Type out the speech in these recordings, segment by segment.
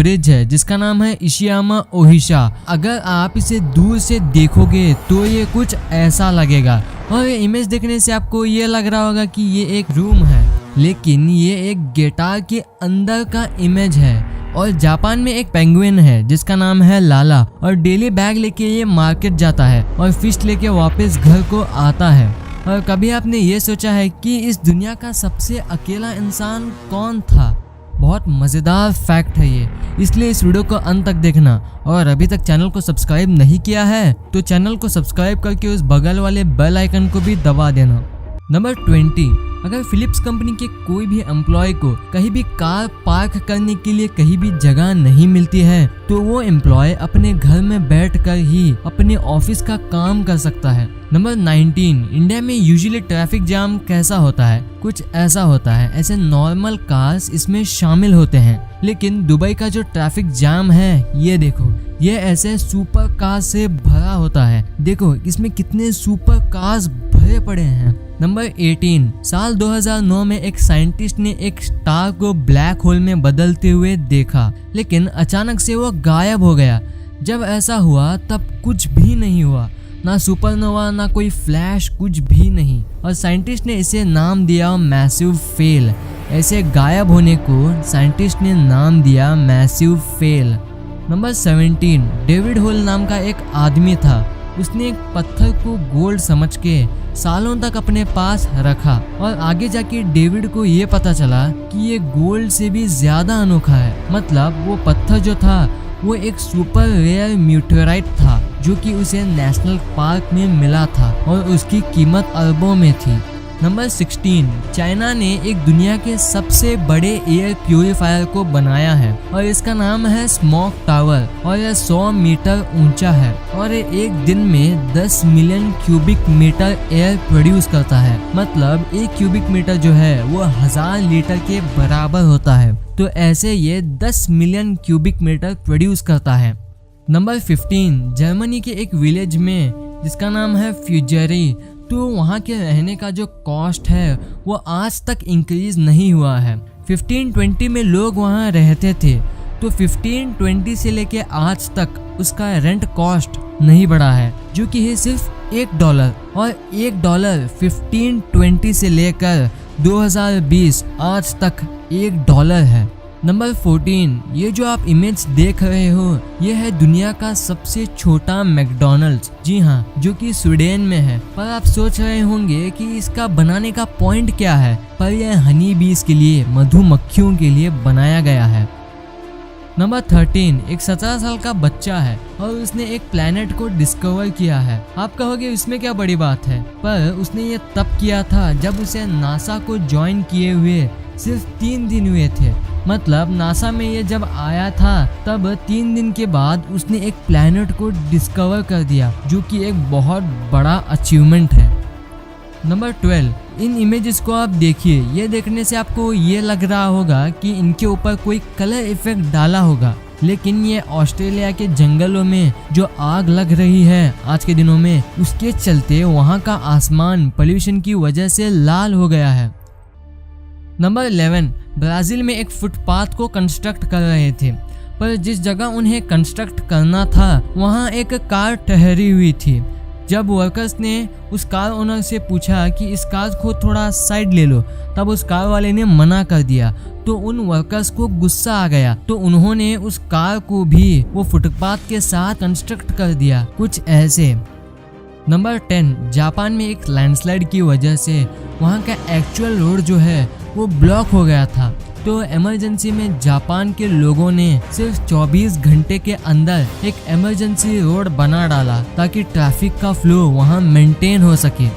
Bridge है जिसका नाम है इशियामा ओहिशा। अगर आप इसे दूर से देखोगे तो ये कुछ ऐसा लगेगा और ये इमेज देखने से आपको ये लग रहा होगा कि ये एक रूम है, लेकिन ये एक गिटार के अंदर का इमेज है। और जापान में एक पेंगुइन है जिसका नाम है लाला और डेली बैग लेके ये मार्केट जाता है और फिश लेके वापस घर को आता है। और कभी आपने ये सोचा है कि इस दुनिया का सबसे अकेला इंसान कौन था? बहुत मज़ेदार फैक्ट है ये, इसलिए इस वीडियो को अंत तक देखना। और अभी तक चैनल को सब्सक्राइब नहीं किया है तो चैनल को सब्सक्राइब करके उस बगल वाले बेल आइकन को भी दबा देना। नंबर 20, अगर फिलिप्स कंपनी के कोई भी एम्प्लॉय को कहीं भी कार पार्क करने के लिए कहीं भी जगह नहीं मिलती है तो वो एम्प्लॉय अपने घर में बैठकर ही अपने ऑफिस का काम कर सकता है। नंबर 19, इंडिया में यूजुअली ट्रैफिक जाम कैसा होता है? कुछ ऐसा होता है, ऐसे नॉर्मल कार्स इसमें शामिल होते हैं, लेकिन दुबई का जो ट्रैफिक जाम है ये देखो, ये ऐसे सुपर कार से भरा होता है। देखो इसमें कितने सुपर कार्स भरे पड़े हैं। नंबर 18, साल 2009 में एक साइंटिस्ट ने एक स्टार को ब्लैक होल में बदलते हुए देखा, लेकिन अचानक से वो गायब हो गया। जब ऐसा हुआ तब कुछ भी नहीं हुआ, ना सुपरनोवा ना कोई फ्लैश, कुछ भी नहीं। और साइंटिस्ट ने इसे नाम दिया मैसिव फेल। ऐसे गायब होने को साइंटिस्ट ने नाम दिया massive fail. Number 17, David hole नाम का एक आदमी था। उसने एक पत्थर को गोल्ड समझ के सालों तक अपने पास रखा और आगे जाके डेविड को ये पता चला कि ये गोल्ड से भी ज्यादा अनोखा है। मतलब वो पत्थर जो था वो एक सुपर रेयर म्यूटेराइट था जो कि उसे नेशनल पार्क में मिला था और उसकी कीमत अरबों में थी। नंबर 16, चाइना ने एक दुनिया के सबसे बड़े एयर प्यूरिफायर को बनाया है और इसका नाम है स्मोक टावर और यह 100 मीटर ऊंचा है और ये एक दिन में 10 million cubic metre air produce करता है। मतलब एक क्यूबिक मीटर जो है वो 1000 लीटर के बराबर होता है, तो ऐसे ये 10 मिलियन क्यूबिक मीटर प्रोड्यूस करता है। नंबर 15, जर्मनी के एक विलेज में जिसका नाम है फ्यूजरी, तो वहाँ के रहने का जो कॉस्ट है वो आज तक इंक्रीज नहीं हुआ है। 1520 में लोग वहाँ रहते थे, तो 1520 से लेके आज तक उसका रेंट कॉस्ट नहीं बढ़ा है, जो कि है सिर्फ $1। और $1 1520 से लेकर 2020 आज तक $1 है। नंबर 14, ये जो आप इमेज देख रहे हो ये है दुनिया का सबसे छोटा मैकडॉनल्ड्स। जी हाँ, जो कि स्वीडन में है। पर आप सोच रहे होंगे कि इसका बनाने का पॉइंट क्या है, पर यह हनी बीज के लिए, मधुमक्खियों के लिए बनाया गया है। नंबर 13, एक 17 साल का बच्चा है और उसने एक प्लेनेट को डिस्कवर किया है। आप कहोगे इसमें क्या बड़ी बात है, पर उसने ये तब किया था जब उसे नासा को ज्वाइन किए हुए सिर्फ 3 दिन हुए थे। मतलब नासा में ये जब आया था तब 3 दिन के बाद उसने एक प्लैनेट को डिस्कवर कर दिया, जो कि एक बहुत बड़ा अचीवमेंट है। नंबर 12, इन इमेजेस को आप देखिए, ये देखने से आपको ये लग रहा होगा कि इनके ऊपर कोई कलर इफेक्ट डाला होगा, लेकिन ये ऑस्ट्रेलिया के जंगलों में जो आग लग रही है आज के दिनों में, उसके चलते वहाँ का आसमान पोल्यूशन की वजह से लाल हो गया है। नंबर 11, ब्राजील में एक फुटपाथ को कंस्ट्रक्ट कर रहे थे, पर जिस जगह उन्हें कंस्ट्रक्ट करना था वहाँ एक कार ठहरी हुई थी। जब वर्कर्स ने उस कार ओनर से पूछा कि इस कार को थोड़ा साइड ले लो, तब उस कार वाले ने मना कर दिया, तो उन वर्कर्स को गुस्सा आ गया, तो उन्होंने उस कार को भी वो फुटपाथ के साथ कंस्ट्रक्ट कर दिया, कुछ ऐसे। नंबर 10, जापान में एक लैंडस्लाइड की वजह से वहाँ का एक्चुअल रोड जो है वो ब्लॉक हो गया था, तो इमरजेंसी में जापान के लोगों ने सिर्फ 24 घंटे के अंदर एक इमरजेंसी रोड बना डाला ताकि ट्रैफिक का फ्लो वहाँ मेंटेन हो सके।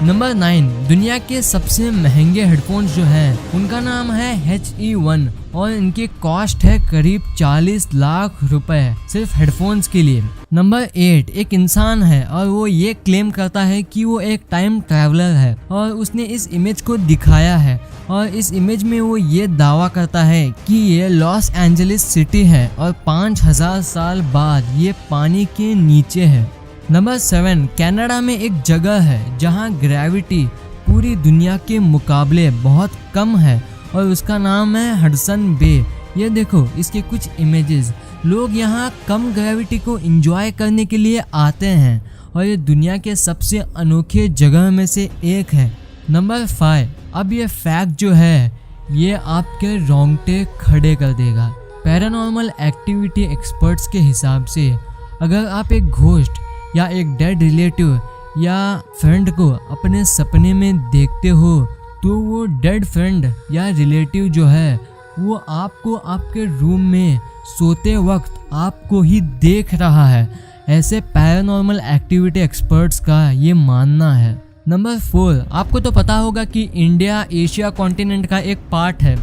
नंबर 9, दुनिया के सबसे महंगे हेडफोन्स जो है उनका नाम है HE1 और इनकी कॉस्ट है करीब 40 लाख रुपए सिर्फ हेडफोन्स के लिए। नंबर 8, एक इंसान है और वो ये क्लेम करता है कि वो एक टाइम ट्रैवलर है और उसने इस इमेज को दिखाया है और इस इमेज में वो ये दावा करता है कि ये लॉस एंजलिस सिटी है और 5000 साल बाद ये पानी के नीचे है। नंबर 7, कनाडा में एक जगह है जहाँ ग्रेविटी पूरी दुनिया के मुकाबले बहुत कम है और उसका नाम है हडसन बे। ये देखो इसके कुछ इमेजेस। लोग यहाँ कम ग्रेविटी को एंजॉय करने के लिए आते हैं और ये दुनिया के सबसे अनोखे जगह में से एक है। नंबर 5, अब ये फैक्ट जो है ये आपके रोंगटे खड़े कर देगा। पैरानॉर्मल एक्टिविटी एक्सपर्ट्स के हिसाब से अगर आप एक घोस्ट या एक डेड रिलेटिव या फ्रेंड को अपने सपने में देखते हो तो वो डेड फ्रेंड या रिलेटिव जो है वो आपको आपके रूम में सोते वक्त आपको ही देख रहा है। ऐसे पैरानॉर्मल एक्टिविटी एक्सपर्ट्स का ये मानना है। नंबर 4, आपको तो पता होगा कि इंडिया एशिया कॉन्टिनेंट का एक पार्ट है,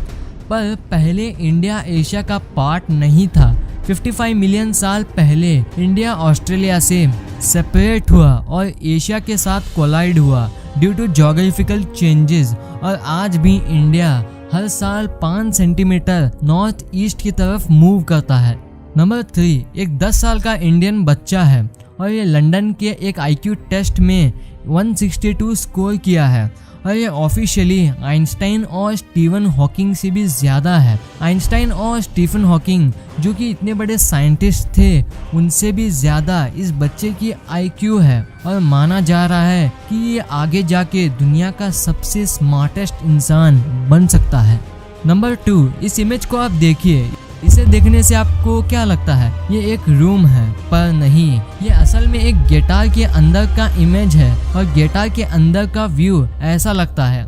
पर पहले इंडिया एशिया का पार्ट नहीं था। 55 मिलियन साल पहले इंडिया ऑस्ट्रेलिया से सेपरेट हुआ और एशिया के साथ कोलाइड हुआ ड्यू टू ज्योग्राफिकल चेंजेस, और आज भी इंडिया हर साल 5 सेंटीमीटर नॉर्थ ईस्ट की तरफ मूव करता है। नंबर 3, एक 10 साल का इंडियन बच्चा है और ये लंदन के एक IQ टेस्ट में 162 स्कोर किया है और ये ऑफिशियली आइंस्टाइन और स्टीफन हॉकिंग से भी ज़्यादा है। आइंस्टाइन और स्टीफन हॉकिंग जो कि इतने बड़े साइंटिस्ट थे उनसे भी ज़्यादा इस बच्चे की IQ है और माना जा रहा है कि ये आगे जाके दुनिया का सबसे स्मार्टेस्ट इंसान बन सकता है। नंबर 2, इस इमेज को आप देखिए। इसे देखने से आपको क्या लगता है? ये एक रूम है, पर नहीं, ये असल में एक गिटार के अंदर का इमेज है और गिटार के अंदर का व्यू ऐसा लगता है।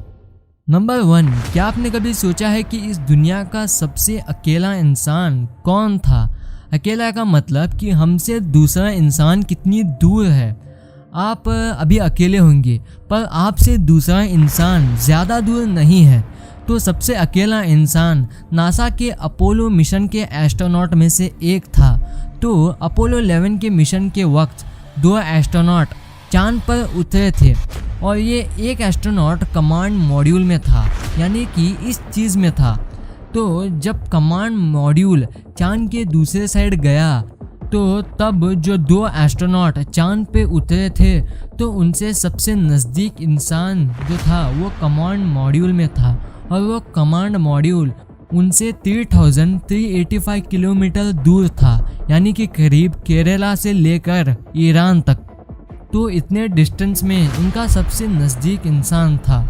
नंबर 1, क्या आपने कभी सोचा है कि इस दुनिया का सबसे अकेला इंसान कौन था? अकेला का मतलब कि हमसे दूसरा इंसान कितनी दूर है। आप अभी अकेले होंगे पर आपसे दूसरा इंसान ज़्यादा दूर नहीं है। तो सबसे अकेला इंसान नासा के अपोलो मिशन के एस्ट्रोनॉट में से एक था। तो अपोलो 11 के मिशन के वक्त 2 एस्ट्रोनॉट चांद पर उतरे थे और ये एक एस्ट्रोनॉट कमांड मॉड्यूल में था, यानी कि इस चीज़ में था। तो जब कमांड मॉड्यूल चांद के दूसरे साइड गया तो तब जो 2 एस्ट्रोनॉट चांद पे उतरे थे तो उनसे सबसे नज़दीक इंसान जो था वो कमांड मॉड्यूल में था और वो कमांड मॉड्यूल उनसे 3385 किलोमीटर दूर था, यानी कि करीब केरला से लेकर ईरान तक। तो इतने डिस्टेंस में इनका सबसे नज़दीक इंसान था।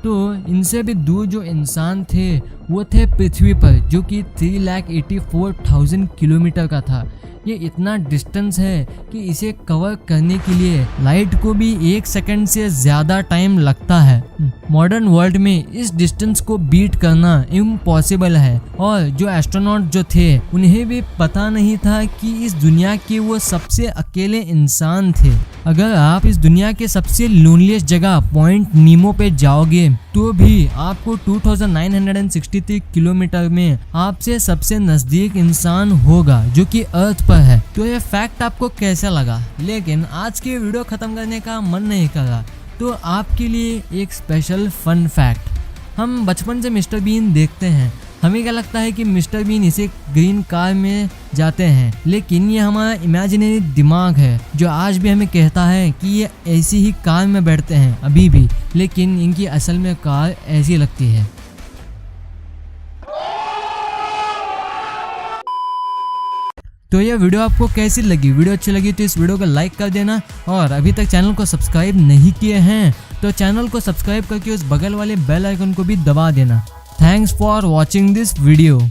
तो इनसे भी दूर जो इंसान थे वो थे पृथ्वी पर, जो कि 3,84,000 किलोमीटर का था। ये इतना डिस्टेंस है कि इसे कवर करने के लिए लाइट को भी 1 सेकंड से ज़्यादा टाइम लगता है। मॉडर्न वर्ल्ड में इस डिस्टेंस को बीट करना इम्पॉसिबल है और जो एस्ट्रोनॉट जो थे उन्हें भी पता नहीं था कि इस दुनिया के वो सबसे अकेले इंसान थे। अगर आप इस दुनिया के सबसे लोनलीस्ट जगह पॉइंट नीमो पे जाओगे तो भी आपको 2963 किलोमीटर में आपसे सबसे नज़दीक इंसान होगा जो कि अर्थ पर है। तो ये फैक्ट आपको कैसा लगा? लेकिन आज की वीडियो ख़त्म करने का मन नहीं कर रहा, तो आपके लिए एक स्पेशल फन फैक्ट। हम बचपन से मिस्टर बीन देखते हैं। हमें क्या लगता है कि मिस्टर बीन इसे ग्रीन कार में जाते हैं, लेकिन ये हमारा इमेजिनरी दिमाग है जो आज भी हमें कहता है कि ये ऐसी ही कार में बैठते हैं अभी भी, लेकिन इनकी असल में कार ऐसी लगती है। तो ये वीडियो आपको कैसी लगी? वीडियो अच्छी लगी तो इस वीडियो को लाइक कर देना, और अभी तक चैनल को सब्सक्राइब नहीं किए हैं तो चैनल को सब्सक्राइब करके उस बगल वाले बेल आइकन को भी दबा देना। Thanks for watching this video.